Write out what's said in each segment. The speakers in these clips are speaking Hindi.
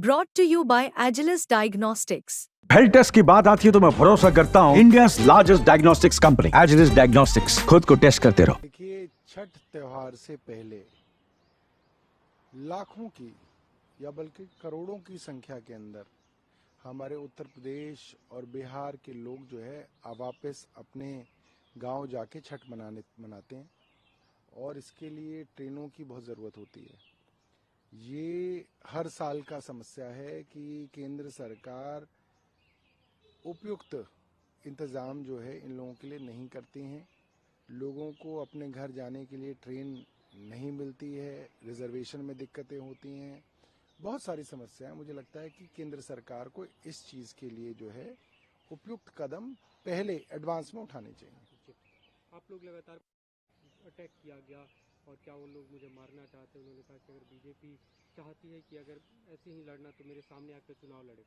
Brought to you by Agilus Diagnostics. Health test की बात आती है तो मैं भरोसा करता हूँ India largest diagnostics company Agilus Diagnostics. खुद को टेस्ट करते रहो। देखिए, छठ त्योहार से पहले लाखों की या बल्कि करोड़ों की संख्या के अंदर हमारे उत्तर प्रदेश और बिहार के लोग जो है वापस अपने गांव जाके छठ मनाते हैं और इसके लिए ट्रेनों की बहुत ज़रूरत होती है। ये हर साल का समस्या है कि केंद्र सरकार उपयुक्त इंतज़ाम जो है इन लोगों के लिए नहीं करती हैं। लोगों को अपने घर जाने के लिए ट्रेन नहीं मिलती है, रिजर्वेशन में दिक्कतें होती हैं, बहुत सारी समस्याएं। मुझे लगता है कि केंद्र सरकार को इस चीज़ के लिए जो है उपयुक्त कदम पहले एडवांस में उठाने चाहिए। आप लोग लगातार अटैक किया गया और क्या वो लोग मुझे मारना चाहते हैं, उन्होंने कहा कि अगर बीजेपी चाहती है कि अगर ऐसे ही लड़ना तो मेरे सामने आकर चुनाव लड़े।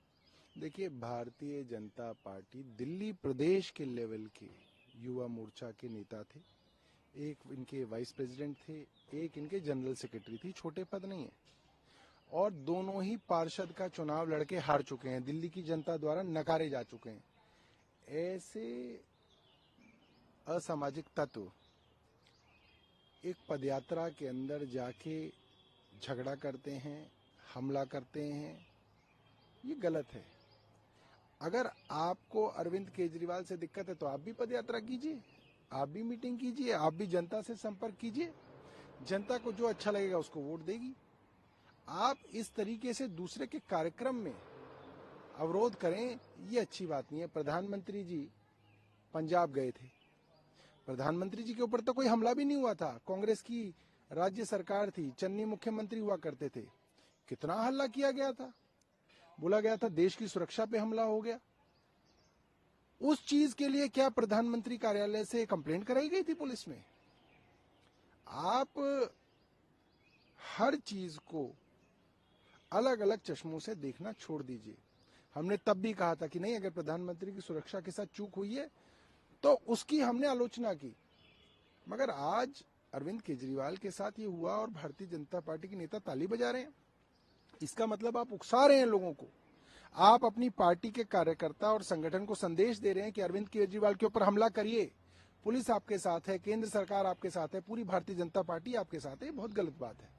देखिए, भारतीय जनता पार्टी दिल्ली प्रदेश के लेवल के युवा मोर्चा के नेता थे, एक इनके वाइस प्रेसिडेंट थे, एक इनके जनरल सेक्रेटरी थी। छोटे पद नहीं है और दोनों ही पार्षद का चुनाव लड़के हार चुके हैं, दिल्ली की जनता द्वारा नकारे जा चुके हैं। ऐसे असामाजिक तत्व एक पदयात्रा के अंदर जाके झगड़ा करते हैं, हमला करते हैं, ये गलत है। अगर आपको अरविंद केजरीवाल से दिक्कत है तो आप भी पदयात्रा कीजिए, आप भी मीटिंग कीजिए, आप भी जनता से संपर्क कीजिए। जनता को जो अच्छा लगेगा उसको वोट देगी। आप इस तरीके से दूसरे के कार्यक्रम में अवरोध करें, ये अच्छी बात नहीं है। प्रधानमंत्री जी पंजाब गए थे, प्रधानमंत्री जी के ऊपर तो कोई हमला भी नहीं हुआ था। कांग्रेस की राज्य सरकार थी, चन्नी मुख्यमंत्री हुआ करते थे, कितना हल्ला किया गया था, बोला गया था देश की सुरक्षा पे हमला हो गया। उस चीज के लिए क्या प्रधानमंत्री कार्यालय से कंप्लेंट कराई गई थी पुलिस में? आप हर चीज को अलग अलग चश्मों से देखना छोड़ दीजिए। हमने तब भी कहा था कि नहीं, अगर प्रधानमंत्री की सुरक्षा के साथ चूक हुई है तो उसकी हमने आलोचना की। मगर आज अरविंद केजरीवाल के साथ ये हुआ और भारतीय जनता पार्टी के नेता ताली बजा रहे हैं, इसका मतलब आप उकसा रहे हैं लोगों को। आप अपनी पार्टी के कार्यकर्ता और संगठन को संदेश दे रहे हैं कि अरविंद केजरीवाल के ऊपर हमला करिए, पुलिस आपके साथ है, केंद्र सरकार आपके साथ है, पूरी भारतीय जनता पार्टी आपके साथ है। ये बहुत गलत बात है।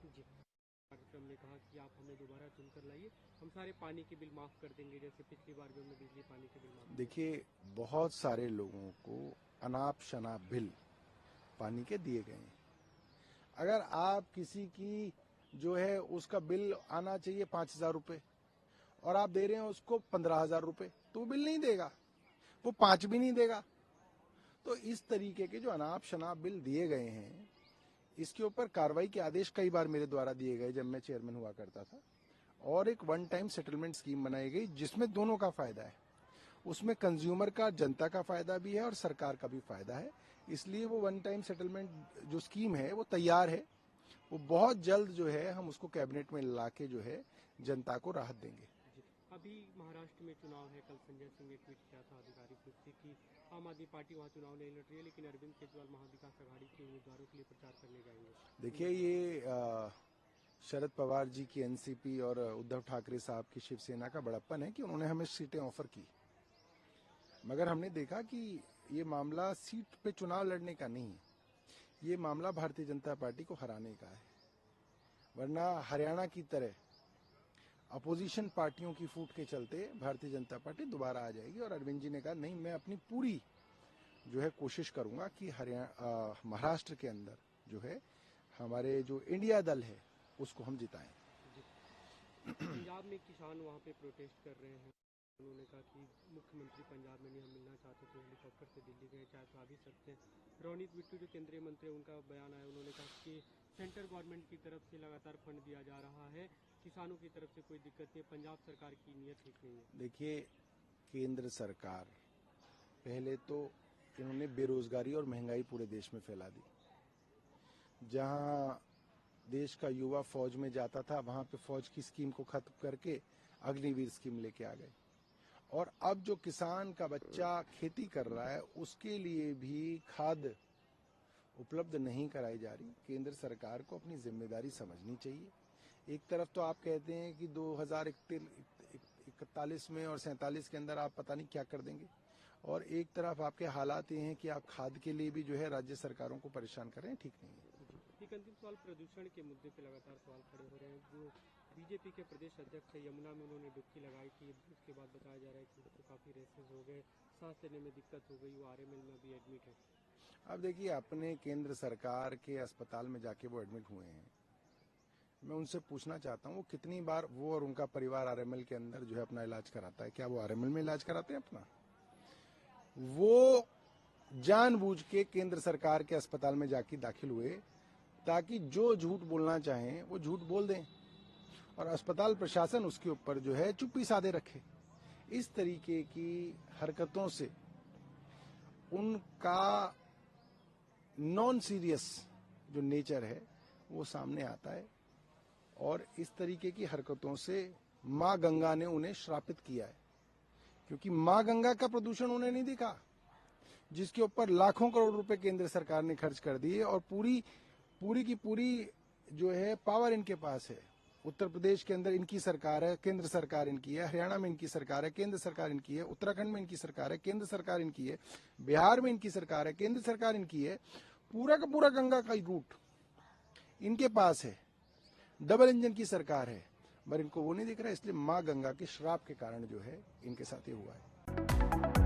कार्यक्रम ने कहा कि आप हमें दोबारा चुनकर लाइए, हम सारे पानी के बिल माफ कर देंगे, जैसे पिछली बार भी हमने बिजली पानी के बिल माफ। देखिए, बहुत सारे लोगों को अनाप शनाप बिल पानी के दिए गए हैं। अगर आप किसी की जो है उसका बिल आना चाहिए 5,000 रुपए और आप दे रहे हैं उसको 15,000 रुपए, तो वो बिल नहीं देगा, वो 5 भी नहीं देगा। तो इस तरीके के जो अनाप शनाप बिल दिए गए हैं, इसके ऊपर कार्रवाई के आदेश कई बार मेरे द्वारा दिए गए जब मैं चेयरमैन हुआ करता था, और एक वन टाइम सेटलमेंट स्कीम बनाई गई जिसमें दोनों का फायदा है। उसमें कंज्यूमर का, जनता का फायदा भी है और सरकार का भी फायदा है। इसलिए वो वन टाइम सेटलमेंट जो स्कीम है वो तैयार है, वो बहुत जल्द जो है हम उसको कैबिनेट में लाके जो है जनता को राहत देंगे। अभी महाराष्ट्र में चुनाव है, कल संजय सिंह ने ट्वीट किया था आधिकारिक रूप से कि आम आदमी पार्टी वहाँ चुनाव नहीं लड़ रही है, लेकिन अरविंद केजरीवाल महाविकास आघाड़ी के उम्मीदवारों के लिए प्रचार करने जाएंगे। देखिए, ये शरद पवार जी की एनसीपी और उद्धव ठाकरे साहब की शिवसेना का बड़प्पन है कि उन्होंने हमें सीटें ऑफर की, मगर हमने देखा कि ये मामला सीट पे चुनाव लड़ने का नहीं है, ये मामला भारतीय जनता पार्टी को हराने का है। वरना हरियाणा की तरह अपोजिशन पार्टियों की फूट के चलते भारतीय जनता पार्टी दोबारा आ जाएगी। और अरविंद जी ने कहा नहीं, मैं अपनी पूरी जो है कोशिश करूंगा कि महाराष्ट्र के अंदर जो है हमारे जो इंडिया दल है उसको हम जिताएं। पंजाब में किसान वहाँ पे प्रोटेस्ट कर रहे हैं, उन्होंने कहा कि मुख्यमंत्री पंजाब में नहीं हम मिलना चाहते थे, हेलीकॉप्टर से दिल्ली गए, चाहे तो आ भी सकते हैं। रोनित बिट्टू जो केंद्रीय मंत्री है, उनका बयान आया, उन्होंने कहा कि सेंट्रल गवर्नमेंट की तरफ से लगातार फंड दिया जा रहा है, किसानों की तरफ से कोई दिक्कत नहीं है, पंजाब सरकार की नीयत ठीक नहीं है। देखिए, केंद्र सरकार पहले तो इन्होंने बेरोजगारी और महंगाई पूरे देश में फैला दी। जहां देश का युवा फौज में जाता था, वहां पे फौज की स्कीम को खत्म करके अग्निवीर स्कीम लेके आ गए। और अब जो किसान का बच्चा खेती कर रहा है उसके लिए भी खाद उपलब्ध नहीं कराई जा रही। केंद्र सरकार को अपनी जिम्मेदारी समझनी चाहिए। एक तरफ तो आप कहते हैं कि 2041 में और 47 के अंदर आप पता नहीं क्या कर देंगे, और एक तरफ आपके हालात ये हैं कि आप खाद के लिए भी जो है राज्य सरकारों को परेशान कर रहे हैं। ठीक नहीं है। एक अंतिम सवाल, प्रदूषण के मुद्दे पे लगातार सवाल खड़े हो रहे हैं। जो बीजेपी के प्रदेश अध्यक्ष है, यमुना में उन्होंने डुबकी लगाई थी, उसके बाद बताया जा रहा है कि उनको काफ़ी रेसेस हो गए, सांस लेने में दिक्कत हो गई, वो आरएमएल में भी एडमिट है। अब देखिए, अपने केंद्र सरकार के अस्पताल में जाके वो एडमिट हुए हैं। मैं उनसे पूछना चाहता हूँ वो कितनी बार वो और उनका परिवार आरएमएल के अंदर जो है अपना इलाज कराता है? क्या वो आरएमएल में इलाज कराते हैं अपना? वो जानबूझ के केंद्र सरकार के अस्पताल में जाके दाखिल हुए ताकि जो झूठ बोलना चाहें वो झूठ बोल दें, और अस्पताल प्रशासन उसके ऊपर जो है चुप्पी साधे रखे। इस तरीके की हरकतों से उनका नॉन सीरियस जो नेचर है वो सामने आता है, और इस तरीके की हरकतों से मां गंगा ने उन्हें श्रापित किया है, क्योंकि मां गंगा का प्रदूषण उन्हें नहीं दिखा, जिसके ऊपर लाखों करोड़ रुपए केंद्र सरकार ने खर्च कर दिए, और पूरी की पूरी जो है पावर इनके पास है। उत्तर प्रदेश के अंदर इनकी सरकार है, केंद्र सरकार इनकी है, हरियाणा में इनकी सरकार है, केंद्र सरकार इनकी है, उत्तराखंड में इनकी सरकार है, केंद्र सरकार इनकी है, बिहार में इनकी सरकार है, केंद्र सरकार इनकी है। पूरा का पूरा गंगा का रूट इनके पास है, डबल इंजन की सरकार है, पर इनको वो नहीं दिख रहा है। इसलिए माँ गंगा के श्राप के कारण जो है इनके साथ ये हुआ है।